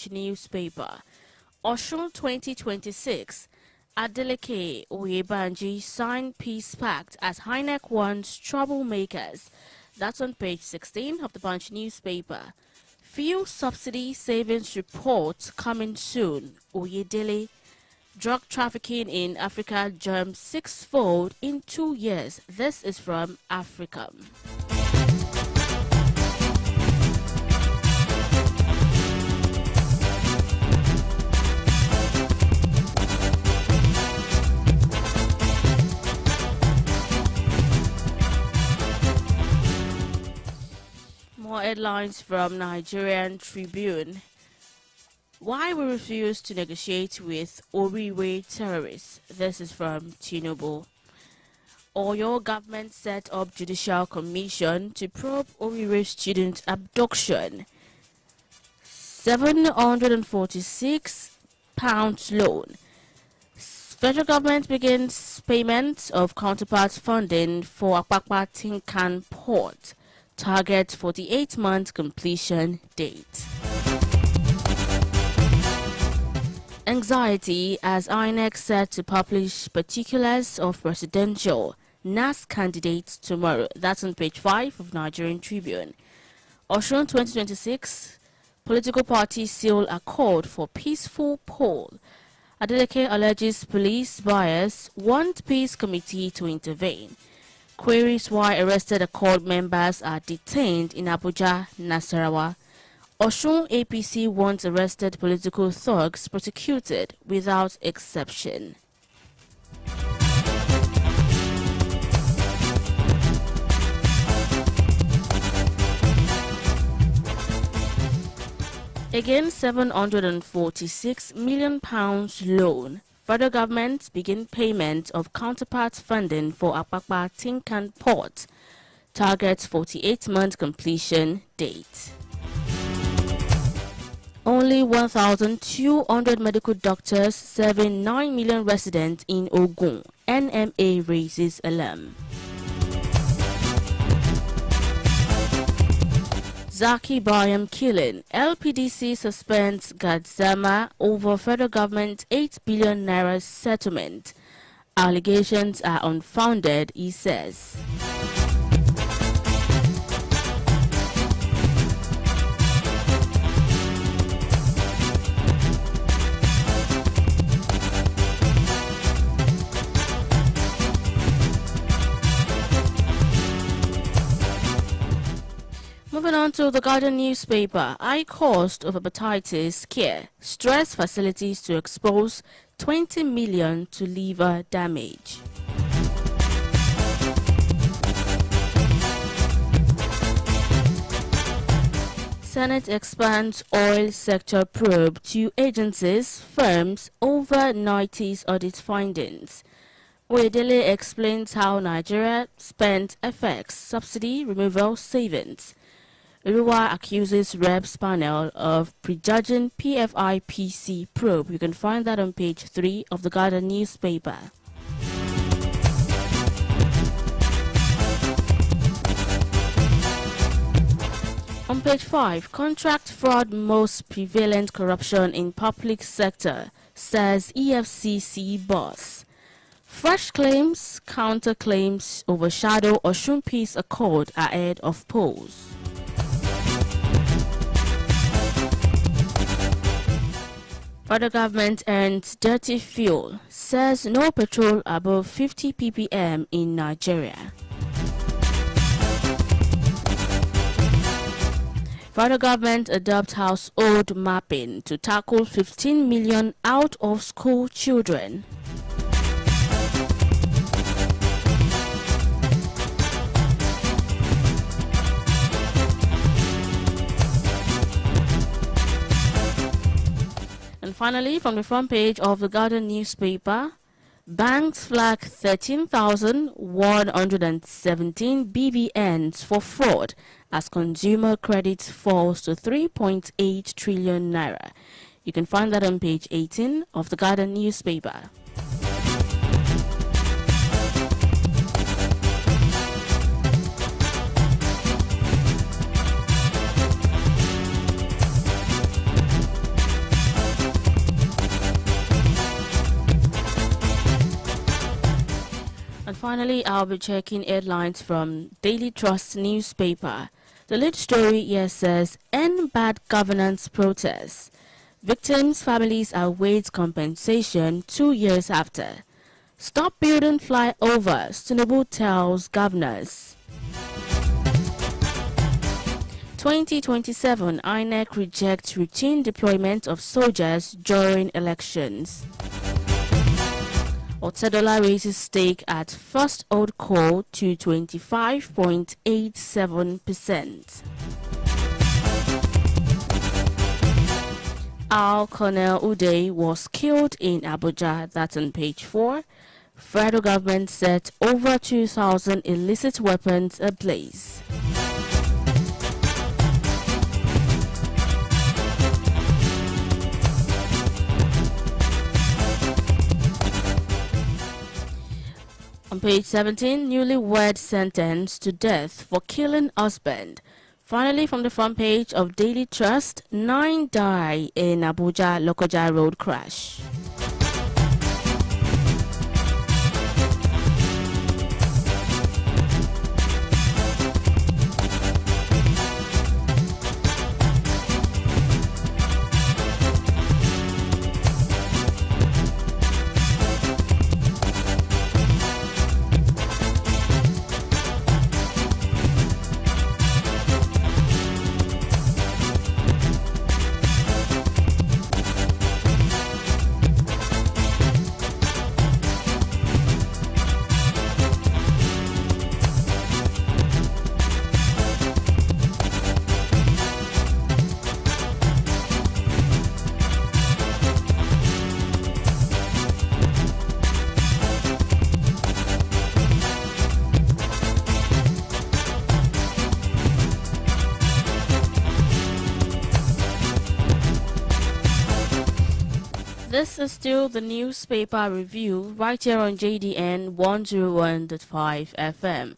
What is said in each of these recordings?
Punch newspaper. Osun 2026. Adeleke Oyebanji signed peace pact as INEC warns troublemakers. That's on page 16 of the Punch newspaper. Fuel subsidy savings report coming soon. Oyedele. Drug trafficking in Africa jumps sixfold in 2 years. This is from Africa. More headlines from Nigerian Tribune. Why we refuse to negotiate with Oriwe terrorists. This is from Tinubu. Oyo government set up judicial commission to probe Oriwe student abduction. £746 loan. Federal government begins payment of counterpart funding for Apapa Tinkan port. Target 48-month completion date. Anxiety as INEC set to publish particulars of presidential NAS candidates tomorrow. That's on page 5 of Nigerian Tribune. Osun 2026, political parties seal accord for peaceful poll. Adeleke alleges police bias, want peace committee to intervene. Queries why arrested accord members are detained in Abuja, Nasarawa. Osun APC wants arrested political thugs prosecuted without exception. Again, £746 million loan. Federal government begin payment of counterpart funding for Apapa Tinkan port. Target 48-month completion date. Only 1,200 medical doctors serving 9 million residents in Ogun. NMA raises alarm. Zaki Bayam killing. LPDC suspends Gadzama over federal government 8 billion naira settlement. Allegations are unfounded, he says. Moving on to the Guardian newspaper. High cost of hepatitis care. Stress facilities to expose 20 million to liver damage. Senate expands oil sector probe to agencies, firms over 90s audit findings. OYEDELE explains how Nigeria spent FX subsidy removal savings. Uruwa accuses Reps panel of prejudging PFIPC probe. You can find that on page 3 of the Guardian newspaper. On page 5, contract fraud most prevalent corruption in public sector, says EFCC boss. Fresh claims, counter-claims overshadow Osun Peace Accord ahead of polls. Federal government earns dirty fuel, says no petrol above 50 ppm in Nigeria. Federal government adopts household mapping to tackle 15 million out-of-school children. And finally, from the front page of the Guardian newspaper, banks flag 13,117 BVNs for fraud as consumer credit falls to 3.8 trillion naira. You can find that on page 18 of the Guardian newspaper. Finally, I'll be checking headlines from Daily Trust newspaper. The lead story here says, End bad governance protests. Victims' families await compensation 2 years after. Stop building flyovers, Tinubu tells governors. 2027, INEC rejects routine deployment of soldiers during elections. OYEDELE raises stake at first old coal to 25.87%. Al Colonel Uday was killed in Abuja, that's on page 4. Federal government set over 2,000 illicit weapons ablaze. On page 17, newlywed sentenced to death for killing husband. Finally, from the front page of Daily Trust, 9 die in Abuja-Lokoja road crash. This is still the newspaper review right here on JDN 101.5 FM.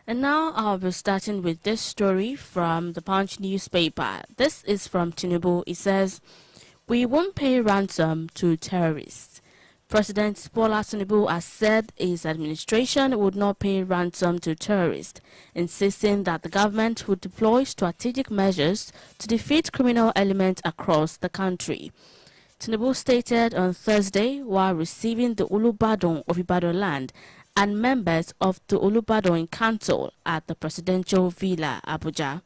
And now I'll be starting with this story from the Punch newspaper. This is from Tinubu. It says, "We won't pay ransom to terrorists." President Bola Tinubu has said his administration would not pay ransom to terrorists, insisting that the government would deploy strategic measures to defeat criminal elements across the country. Tinubu stated on Thursday while receiving the Olubadan of Ibadan land and members of the Olubadan Council at the Presidential Villa, Abuja.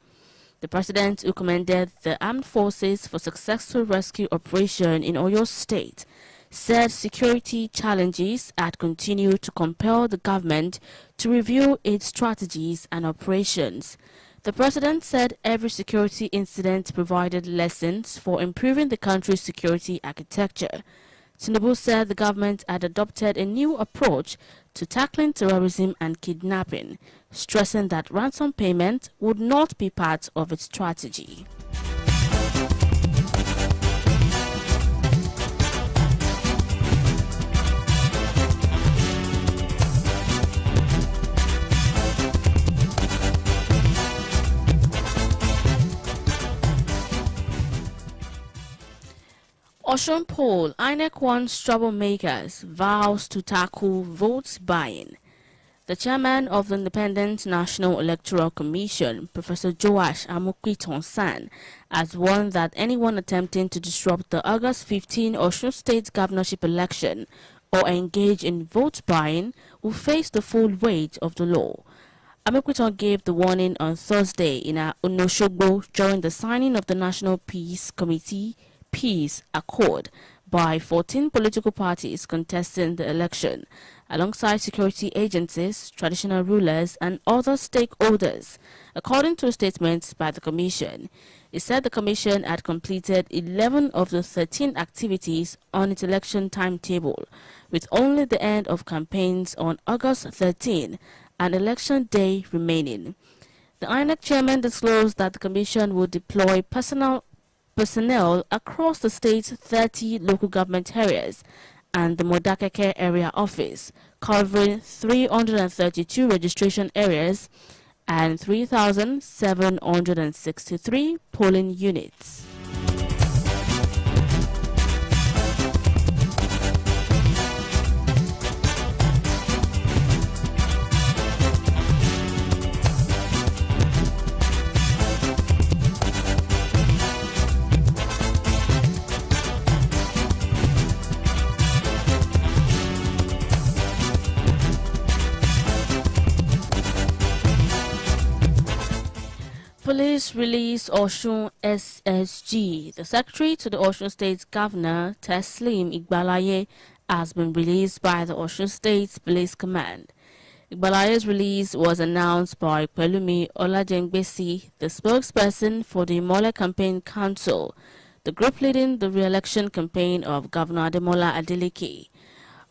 The president, who commended the armed forces for successful rescue operation in Oyo State, said security challenges had continued to compel the government to review its strategies and operations. The president said every security incident provided lessons for improving the country's security architecture. Tinubu said the government had adopted a new approach to tackling terrorism and kidnapping, stressing that ransom payment would not be part of its strategy. Osun poll, INEC wants troublemakers, vows to tackle vote buying. The chairman of the Independent National Electoral Commission, Professor Joash Amokwitonsan, has warned that anyone attempting to disrupt the August 15 Osun State governorship election or engage in vote buying will face the full weight of the law. Amokwiton gave the warning on Thursday in Onoshogbo during the signing of the National Peace Committee Peace Accord by 14 political parties contesting the election, alongside security agencies, traditional rulers, and other stakeholders. According to statements by the Commission, it said the Commission had completed 11 of the 13 activities on its election timetable, with only the end of campaigns on August 13 and election day remaining. The INEC chairman disclosed that the Commission would deploy personnel across the state's 30 local government areas and the Modakeke area office, covering 332 registration areas and 3,763 polling units. Police release Osun SSG. The secretary to the Osun State Governor, Teslim Igbalaye, has been released by the Osun State Police Command. Igbalaye's release was announced by Pelumi Olajengbesi, the spokesperson for the ADEMOLA Campaign Council, the group leading the re-election campaign of Governor ADEMOLA Adeleke.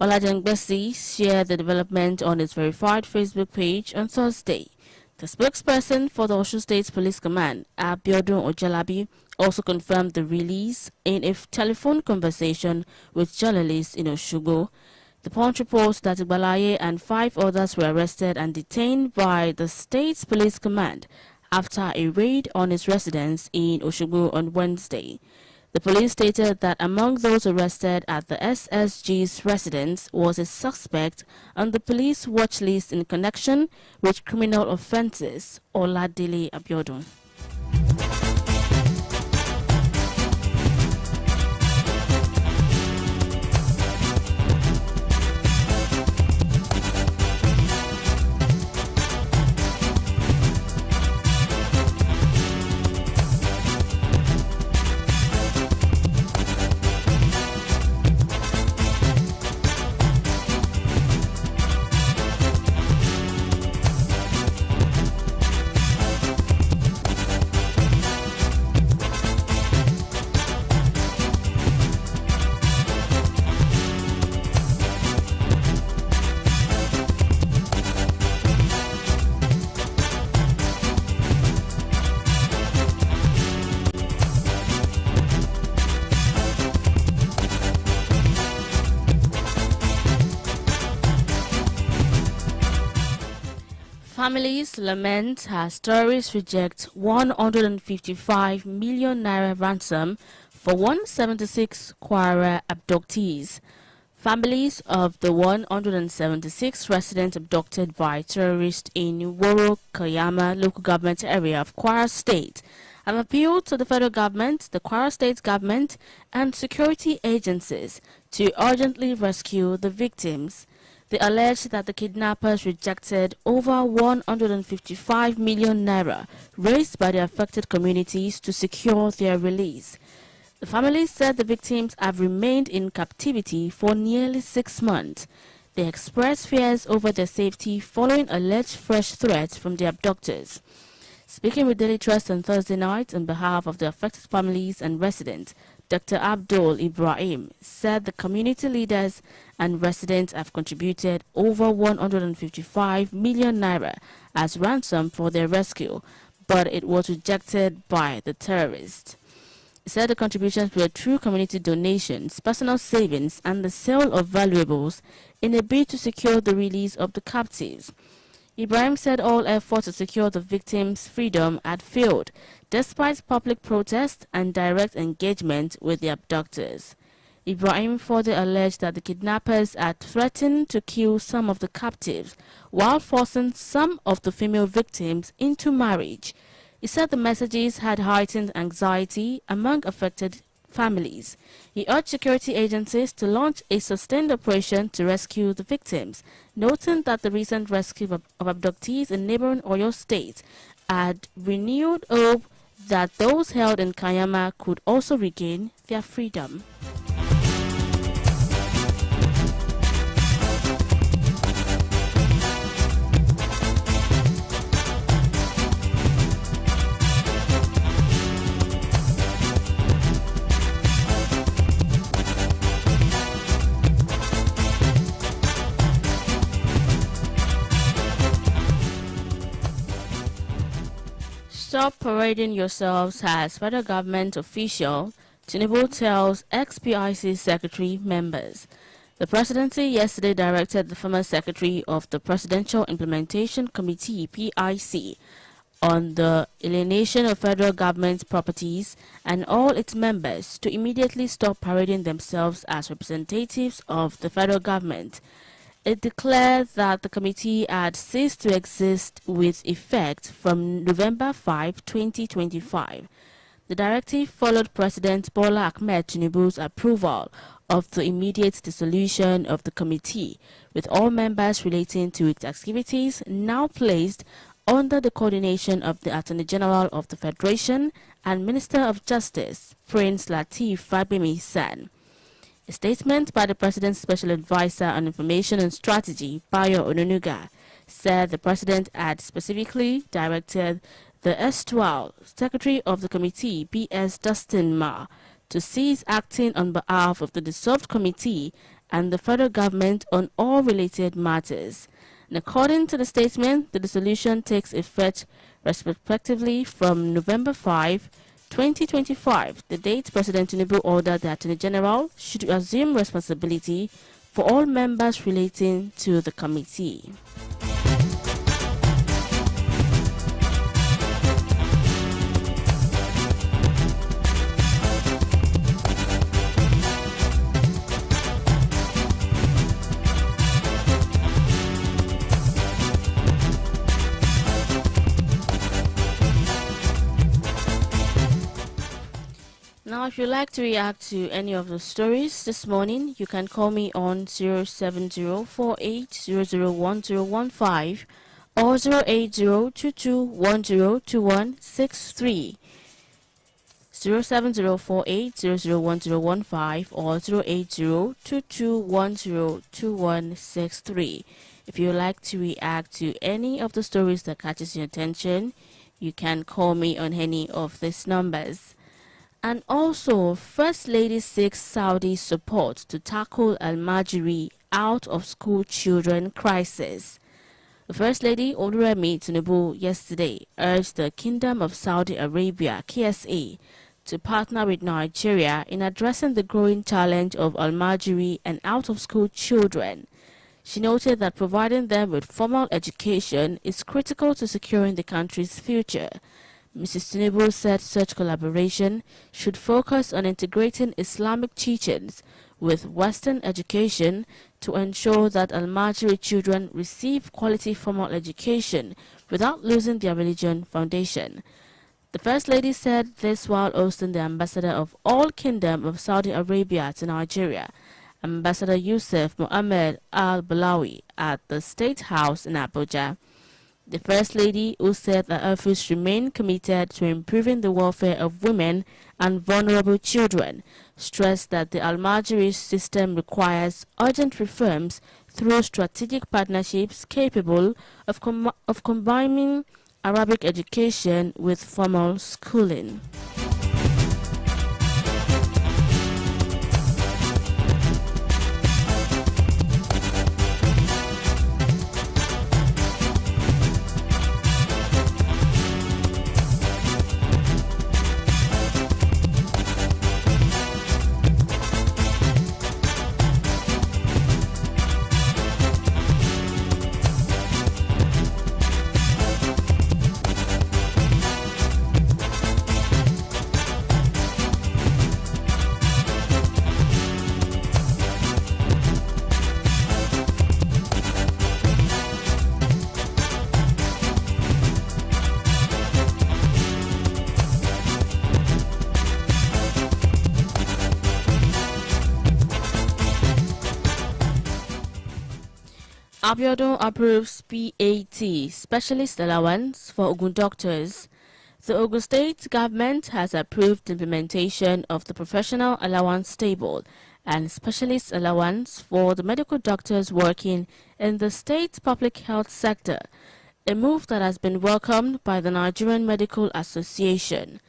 Olajengbesi shared the development on his verified Facebook page on Thursday. The spokesperson for the Osun State Police Command, Abiodun Ojalabi, also confirmed the release in a telephone conversation with journalists in Osogbo. The Punch reports that Igbalaye and 5 others were arrested and detained by the State Police Command after a raid on his residence in Osogbo on Wednesday. The police stated that among those arrested at the SSG's residence was a suspect on the police watch list in connection with criminal offences, Oladele Abiodun. Families lament as terrorists reject 155 million naira ransom for 176 Kwara abductees. Families of the 176 residents abducted by terrorists in Woro Kayama local government area of Kwara State have appealed to the federal government, the Kwara State government, and security agencies to urgently rescue the victims. They allege that the kidnappers rejected over 155 million naira raised by the affected communities to secure their release. The families said the victims have remained in captivity for nearly 6 months. They expressed fears over their safety following alleged fresh threats from the abductors. Speaking with Daily Trust on Thursday night on behalf of the affected families and residents, Dr. Abdul Ibrahim said the community leaders and residents have contributed over 155 million naira as ransom for their rescue, but it was rejected by the terrorists. He said the contributions were through community donations, personal savings, and the sale of valuables in a bid to secure the release of the captives. Ibrahim said all efforts to secure the victims' freedom had failed, despite public protest and direct engagement with the abductors. Ibrahim further alleged that the kidnappers had threatened to kill some of the captives while forcing some of the female victims into marriage. He said the messages had heightened anxiety among affected families. He urged security agencies to launch a sustained operation to rescue the victims, noting that the recent rescue of abductees in neighboring Oyo State had renewed hope that those held in Kayama could also regain their freedom. Stop parading yourselves as federal government official, Tinubu tells ex-PIC secretary members. The presidency yesterday directed the former secretary of the Presidential Implementation Committee (PIC) on the alienation of federal government properties and all its members to immediately stop parading themselves as representatives of the federal government. It declared that the committee had ceased to exist with effect from November 5, 2025. The directive followed President Bola Ahmed Tinubu's approval of the immediate dissolution of the committee, with all members relating to its activities now placed under the coordination of the Attorney General of the Federation and Minister of Justice, Prince Lateef Fagbemi-San. A statement by the President's Special Advisor on Information and Strategy, Bayo Ononuga, said the President had specifically directed the erstwhile Secretary of the Committee, B.S. Dustin Ma, to cease acting on behalf of the dissolved committee and the federal government on all related matters. And according to the statement, the dissolution takes effect respectively from November 5, 2025, the date President Tinubu ordered the Attorney General should assume responsibility for all members relating to the committee. Now, if you'd like to react to any of the stories this morning, you can call me on 07048001015 or 08022102163. 07048001015 or 08022102163. If you'd like to react to any of the stories that catches your attention, you can call me on any of these numbers. And also, First Lady seeks Saudi support to tackle Al-Majiri out-of-school children crisis. The First Lady, Oluremi Tinubu, yesterday urged the Kingdom of Saudi Arabia, KSA, to partner with Nigeria in addressing the growing challenge of Al-Majiri and out-of-school children. She noted that providing them with formal education is critical to securing the country's future. Mrs. Tinubu said such collaboration should focus on integrating Islamic teachings with Western education to ensure that Al-Majiri children receive quality formal education without losing their religion foundation. The First Lady said this while hosting the Ambassador of All Kingdom of Saudi Arabia to Nigeria, Ambassador Yusuf Mohammed Al-Balawi, at the State House in Abuja. The First Lady, who said the office remained committed to improving the welfare of women and vulnerable children, stressed that the Al-Majiri system requires urgent reforms through strategic partnerships capable of combining Arabic education with formal schooling. Abiodun approves PAT, Specialist Allowance for Ogun doctors. The Ogun State government has approved the implementation of the Professional Allowance Table and Specialist Allowance for the medical doctors working in the state's public health sector, a move that has been welcomed by the Nigerian Medical Association.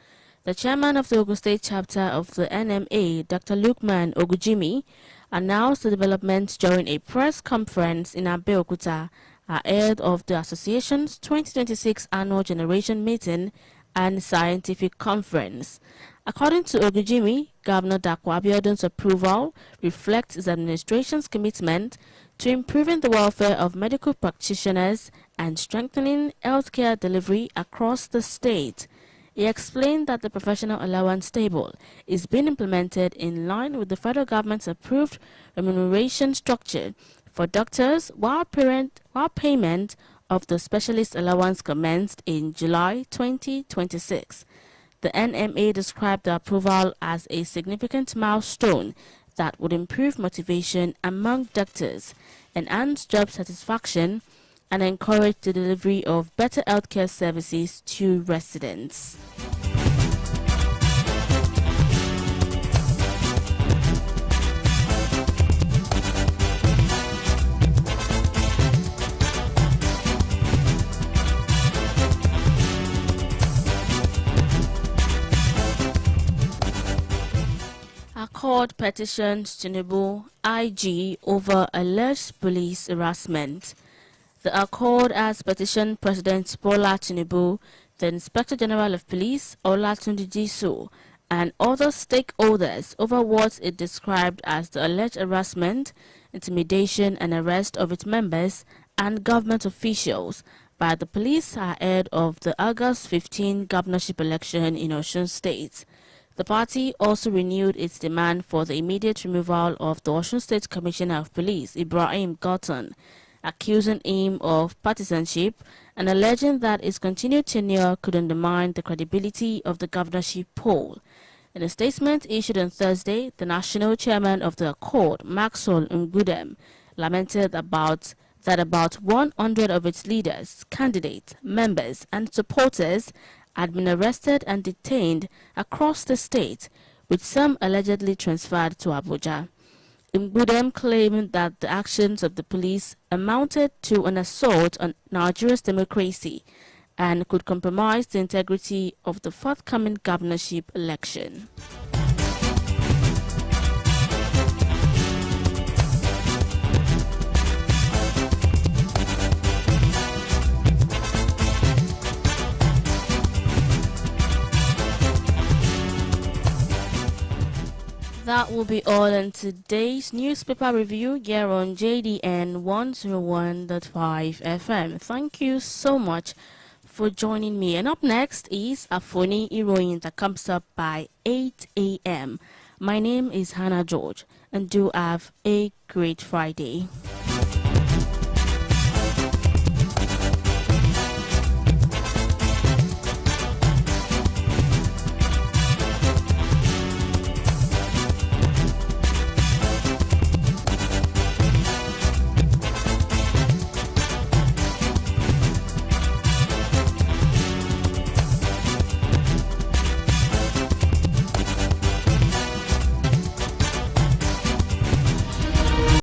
The chairman of the Ogun State chapter of the NMA, Dr. Lukman Ogujimi, announced the developments during a press conference in Abeokuta ahead of the association's 2026 annual generation meeting and scientific conference. According to Ogujimi, Governor Dapo Abiodun's approval reflects his administration's commitment to improving the welfare of medical practitioners and strengthening healthcare delivery across the state. He explained that the professional allowance table is being implemented in line with the federal government's approved remuneration structure for doctors, while payment of the specialist allowance commenced in July 2026. The NMA described the approval as a significant milestone that would improve motivation among doctors, enhance job satisfaction, and encourage the delivery of better healthcare services to residents. Accord petitions Tinubu IG over alleged police harassment. The Accord has petitioned President Bola Tinubu, the Inspector General of Police Olatunji Diso, and other stakeholders over what it described as the alleged harassment, intimidation and arrest of its members and government officials by the police ahead of the August 15 governorship election in Osun State. The party also renewed its demand for the immediate removal of the Osun State Commissioner of Police, Ibrahim Gotton, accusing him of partisanship and alleging that his continued tenure could undermine the credibility of the governorship poll. In a statement issued on Thursday, the national chairman of the Accord, Maxwell Ngudem, lamented that about 100 of its leaders, candidates, members, and supporters had been arrested and detained across the state, with some allegedly transferred to Abuja. Mbudem claimed that the actions of the police amounted to an assault on Nigeria's democracy and could compromise the integrity of the forthcoming governorship election. That will be all in today's newspaper review here on JDN 101.5 FM. Thank you so much for joining me. And up next is Af'Oni Iroyin that comes up by 8 a.m. My name is Hannah George, and do have a great Friday.